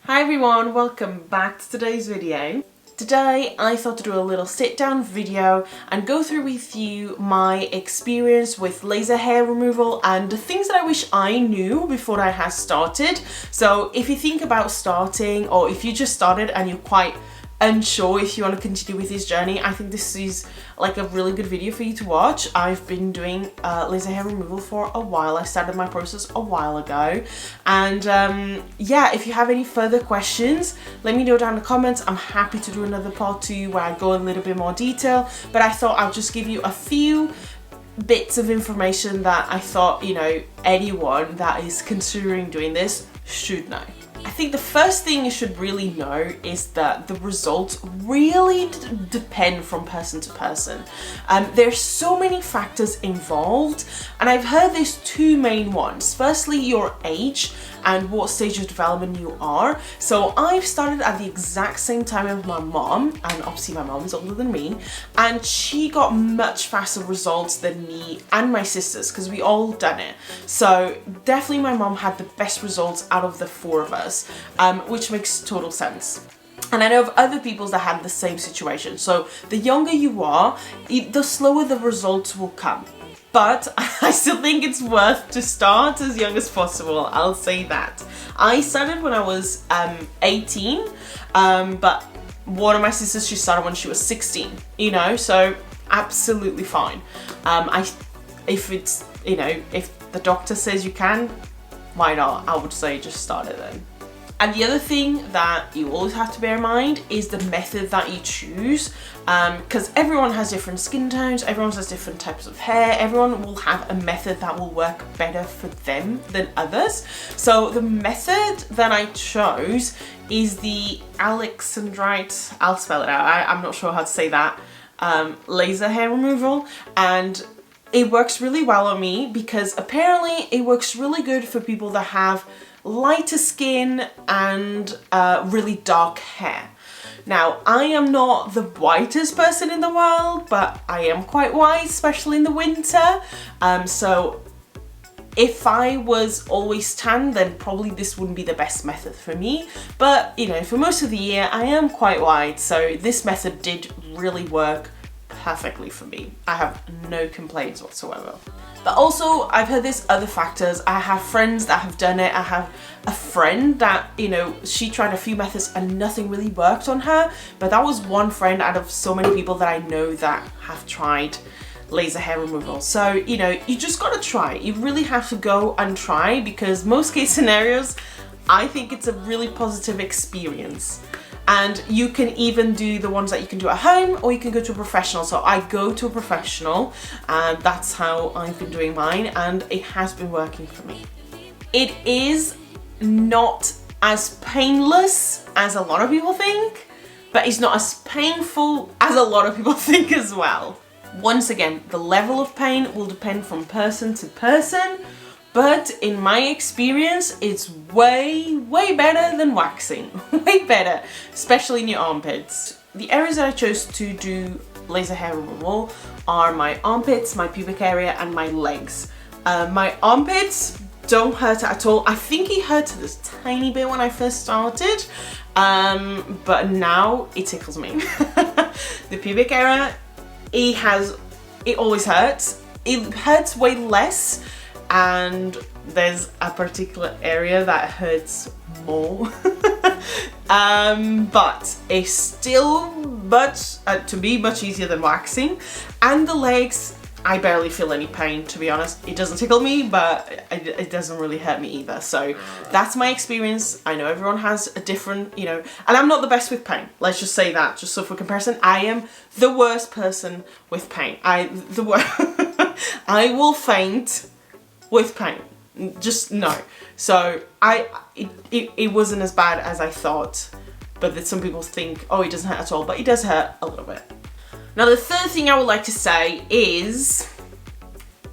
Hi everyone, welcome back to today's video. Today I thought to do a little sit down video and go through with you my experience with laser hair removal and the things that I wish I knew before I had started. So if you think about starting, or if you just started and you're quite unsure if you want to continue with this journey, I think this is like a really good video for you to watch. I've been doing laser hair removal for a while. I started my process a while ago, and yeah, if you have any further questions, let me know down in the comments. I'm happy to do another part 2 where I go a little bit more detail, but I thought I'll just give you a few bits of information that I thought, you know, anyone that is considering doing this should know. I think the first thing you should really know is that the results really depend from person to person. There's so many factors involved, and I've heard there's 2 main ones. Firstly, your age and what stage of development you are. So I've started at the exact same time as my mom, and obviously my mom is older than me, and she got much faster results than me and my sisters because we all done it. So definitely my mom had the best results out of the 4 of us, which makes total sense. And I know of other people that had the same situation. So the younger you are, the slower the results will come. But I still think it's worth to start as young as possible, I'll say that. I started when I was 18, but one of my sisters, she started when she was 16, you know, so absolutely fine. If it's, you know, if the doctor says you can, why not? I would say just start it then. And the other thing that you always have to bear in mind is the method that you choose, because everyone has different skin tones, everyone has different types of hair, everyone will have a method that will work better for them than others. So the method that I chose is the Alexandrite, I'll spell it out, I'm not sure how to say that, laser hair removal, and it works really well on me because apparently it works really good for people that have lighter skin and really dark hair. Now, I am not the whitest person in the world, but I am quite white, especially in the winter. So if I was always tan, then probably this wouldn't be the best method for me. But, you know, for most of the year, I am quite white, so this method did really work perfectly for me. I have no complaints whatsoever. But also, I've heard there's other factors. I have friends that have done it. I have a friend that, you know, she tried a few methods and nothing really worked on her. But that was one friend out of so many people that I know that have tried laser hair removal. So, you know, you just gotta try. You really have to go and try, because most case scenarios, I think it's a really positive experience. And you can even do the ones that you can do at home, or you can go to a professional. So I go to a professional, and that's how I've been doing mine, and it has been working for me. It is not as painless as a lot of people think, but it's not as painful as a lot of people think as well. Once again, the level of pain will depend from person to person, but in my experience, it's way better than waxing. Way better, especially in your armpits. The areas that I chose to do laser hair removal are my armpits, my pubic area, and my legs. My armpits don't hurt at all. I think it hurt this tiny bit when I first started, but now it tickles me. The pubic area, it always hurts. It hurts way less, and there's a particular area that hurts more. But it's still to be much easier than waxing. And the legs, I barely feel any pain, to be honest. It doesn't tickle me, but it doesn't really hurt me either. So that's my experience. I know everyone has a different, you know, and I'm not the best with pain. Let's just say that, just so for comparison, I am the worst person with pain. I will faint with pain, just no. So it wasn't as bad as I thought, but that some people think, oh, it doesn't hurt at all, but it does hurt a little bit. Now, the third thing I would like to say is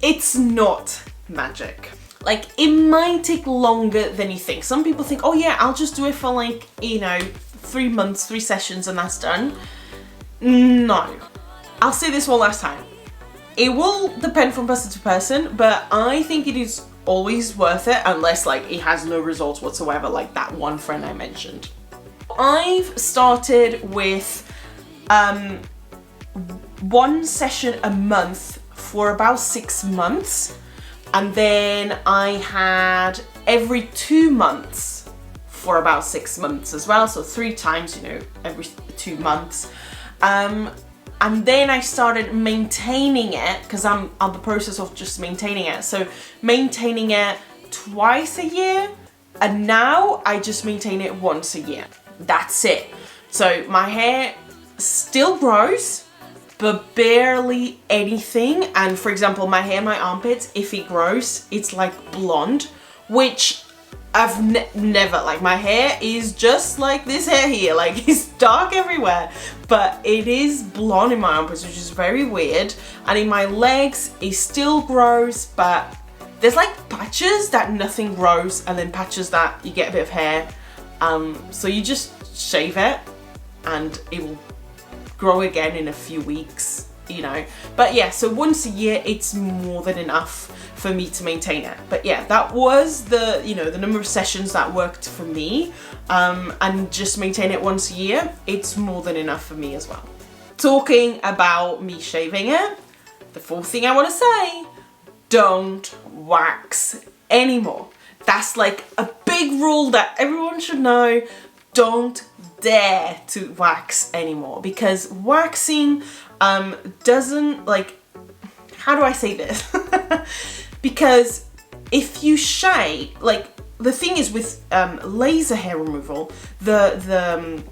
it's not magic. Like, it might take longer than you think. Some people think, oh yeah, I'll just do it for like, you know, 3 months, 3 sessions, and that's done. No. I'll say this one last time. It will depend from person to person, but I think it is always worth it unless like it has no results whatsoever, like that one friend I mentioned. I've started with one session a month for about 6 months, and then I had every 2 months for about 6 months as well, so 3 times, you know, every 2 months. And then I started maintaining it, because I'm on the process of just maintaining it. So maintaining it twice a year, and now I just maintain it once a year. That's it. So my hair still grows, but barely anything. And for example, my hair, my armpits, if it grows, it's like blonde, which I've never, like my hair is just like this hair here, like it's dark everywhere, but it is blonde in my armpits, which is very weird. And in my legs, it still grows, but there's like patches that nothing grows, and then patches that you get a bit of hair. So you just shave it and it will grow again in a few weeks, you know. But yeah, so once a year, it's more than enough for me to maintain it. But yeah, that was the, you know, the number of sessions that worked for me, and just maintain it once a year, it's more than enough for me as well. Talking about me shaving it, the fourth thing I want to say, don't wax anymore. That's like a big rule that everyone should know. Don't dare to wax anymore, because waxing doesn't, like, how do I say this? Because if you shave, like, the thing is with laser hair removal, the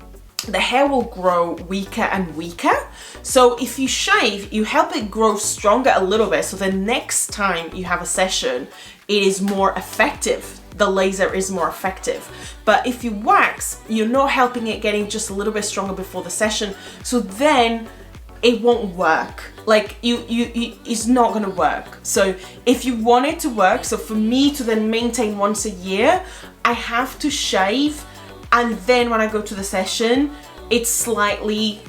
hair will grow weaker and weaker. So if you shave, you help it grow stronger a little bit, so the next time you have a session, it is more effective. The laser is more effective. But if you wax, you're not helping it getting just a little bit stronger before the session, so then it won't work. Like it's not gonna work. So if you want it to work, so for me to then maintain once a year, I have to shave, and then when I go to the session, it's slightly,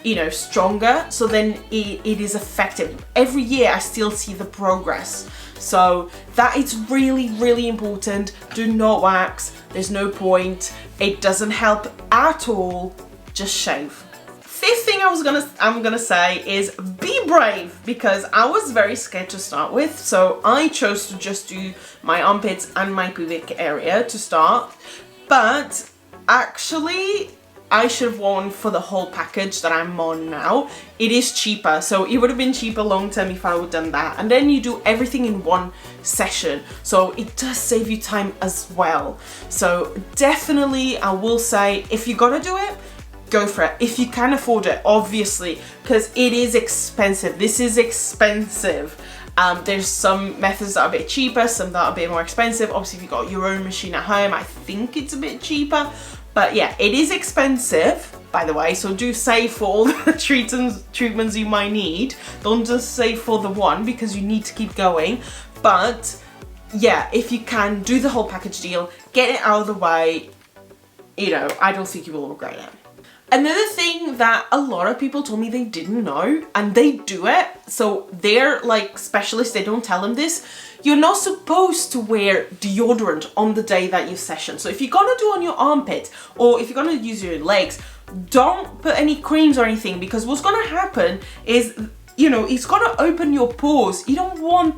you know, stronger, so then it is effective. Every year I still see the progress. So that is really, really important. Do not wax. There's no point. It doesn't help at all. Just shave. Fifth thing I'm gonna say is be brave, because I was very scared to start with. So I chose to just do my armpits and my pubic area to start. But actually, I should have worn for the whole package that I'm on now. It is cheaper, so it would have been cheaper long term if I would have done that. And then you do everything in one session, so it does save you time as well. So definitely, I will say, if you're gonna do it, go for it. If you can afford it, obviously, because it is expensive. This is expensive. There's some methods that are a bit cheaper, some that are a bit more expensive. Obviously, if you've got your own machine at home, I think it's a bit cheaper. But yeah, it is expensive, by the way, so do save for all the treatments you might need. Don't just save for the one, because you need to keep going. But yeah, if you can, do the whole package deal, get it out of the way, you know, I don't think you will regret it. Another thing that a lot of people told me they didn't know, and they do it, so they're like specialists, they don't tell them this. You're not supposed to wear deodorant on the day that you session. So if you're gonna do on your armpit, or if you're gonna use your legs, don't put any creams or anything, because what's gonna happen is, you know, it's gonna open your pores. You don't want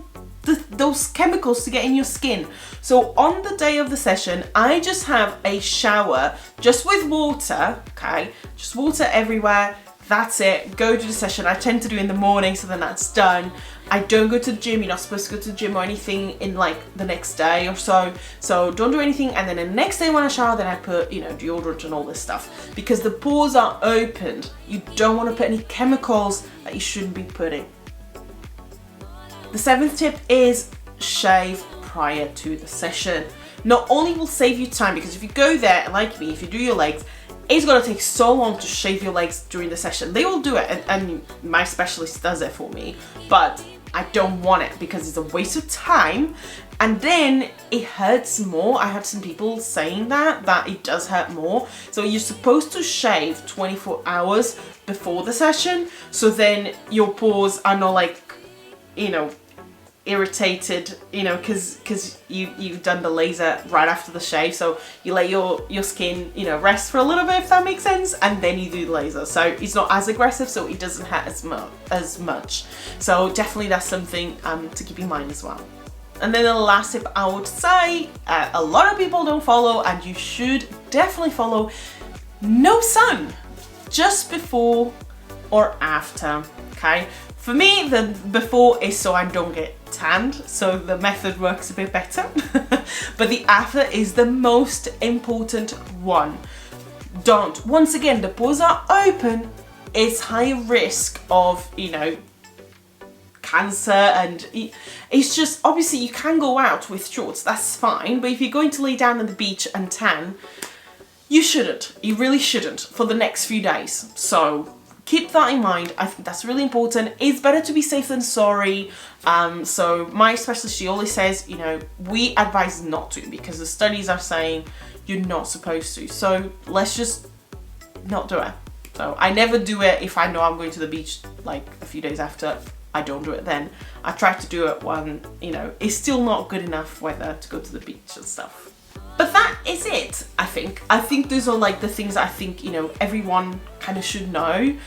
those chemicals to get in your skin. So on the day of the session, I just have a shower just with water, okay? Just water everywhere. That's it. Go to the session. I tend to do in the morning, so then that's done. I don't go to the gym. You're not supposed to go to the gym or anything in like the next day or so. So don't do anything. And then the next day when I shower, then I put, you know, deodorant and all this stuff, because the pores are opened. You don't want to put any chemicals that you shouldn't be putting. The seventh tip is shave prior to the session. Not only will save you time, because if you go there, and like me, if you do your legs, it's gonna take so long to shave your legs during the session. They will do it, and my specialist does it for me, but I don't want it because it's a waste of time, and then it hurts more. I had some people saying that it does hurt more. So you're supposed to shave 24 hours before the session, so then your pores are not like, you know, irritated, you know, because you've done the laser right after the shave, so you let your skin, you know, rest for a little bit, if that makes sense, and then you do the laser, so it's not as aggressive, so it doesn't hurt as much. So definitely that's something to keep in mind as well. And then the last tip I would say, a lot of people don't follow, and you should definitely follow: no sun just before or after. Okay, for me the before is so I don't get tanned, so the method works a bit better. But the after is the most important one. Don't, once again, the pores are open, it's high risk of, you know, cancer, and it's just, obviously you can go out with shorts, that's fine, but if you're going to lay down on the beach and tan, you shouldn't, you really shouldn't for the next few days. So keep that in mind. I think that's really important. It's better to be safe than sorry. So my specialist, she always says, you know, we advise not to, because the studies are saying you're not supposed to. So let's just not do it. So I never do it if I know I'm going to the beach like a few days after. I don't do it then. I try to do it when, you know, it's still not good enough weather to go to the beach and stuff. But that is it, I think. I think those are like the things I think, you know, everyone kind of should know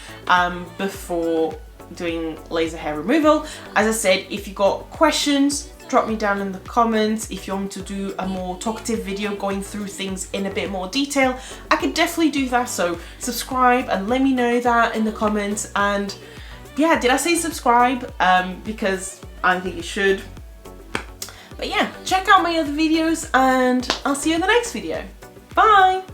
before doing laser hair removal. As I said, if you got questions, drop me down in the comments. If you want me to do a more talkative video going through things in a bit more detail, I could definitely do that. So subscribe and let me know that in the comments. And yeah, did I say subscribe? Because I think you should. But yeah, check out my other videos, and I'll see you in the next video. Bye!